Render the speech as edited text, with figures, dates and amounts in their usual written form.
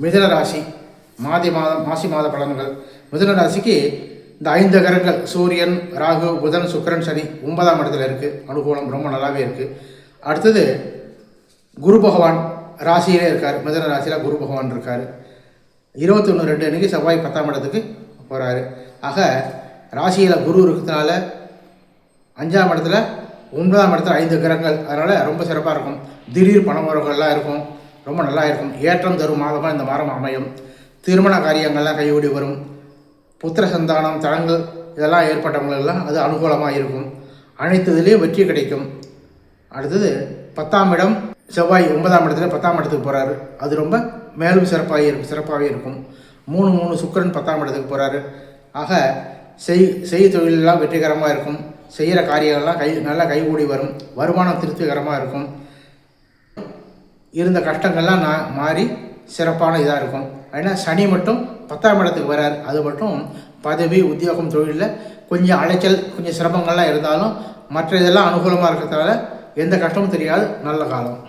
மிதுன ராசி மாசி மாத பலன்கள். மிதுன ராசிக்கு இந்த 5 கிரகங்கள் சூரியன், ராகு, புதன், சுக்கிரன், சனி 9ஆம் இடத்துல இருக்குது. அனுகூலம் ரொம்ப நல்லாவே இருக்குது. அடுத்தது குரு பகவான் ராசியிலே இருக்கார். மிதுன ராசியில் குரு பகவான் இருக்கார். 21/2 அன்றைக்கி செவ்வாய் 10ஆம் இடத்துக்கு போகிறாரு. ஆக ராசியில் குரு இருக்கிறதுனால 5ஆம் இடத்துல 9ஆம் இடத்துல 5 கிரகங்கள், அதனால் ரொம்ப சிறப்பாக இருக்கும். திடீர் பண வரவுகள்லாம் இருக்கும். ரொம்ப நல்லா இருக்கும். ஏற்றம் தரும் மாதமாக இந்த மாதம் அமையும். திருமண காரியங்கள்லாம் கைகூடி வரும். புத்திர சந்தானம், தடங்கள் இதெல்லாம் ஏற்பட்டவங்களெல்லாம் அது அனுகூலமாக இருக்கும். அனைத்து இதுலேயும் வெற்றி கிடைக்கும். அடுத்தது 10ஆம் இடம் செவ்வாய் 9ஆம் இடத்துல 10ஆம் இடத்துக்கு போகிறாரு. அது ரொம்ப மேலும் சிறப்பாகவே இருக்கும். 3 சுக்கிரன் 10ஆம் இடத்துக்கு போகிறாரு. ஆக செய் தொழிலெல்லாம் வெற்றிகரமாக இருக்கும். செய்கிற காரியங்கள்லாம் நல்லா கைகூடி வரும். வருமானம் திருப்திகரமாக இருக்கும். இருந்த கஷ்டங்கள்லாம் மாறி சிறப்பான இதாக இருக்கும். ஏன்னா சனி மட்டும் 10ஆம் இடத்துக்கு வரார். அது மட்டும் பதவி, உத்தியோகம், தொழிலில் கொஞ்சம் அலைச்சல், கொஞ்சம் சிரமங்கள்லாம் இருந்தாலும் மற்ற இதெல்லாம் அனுகூலமாக இருக்கிறதுனால எந்த கஷ்டமும் தெரியாது. நல்ல காலம்.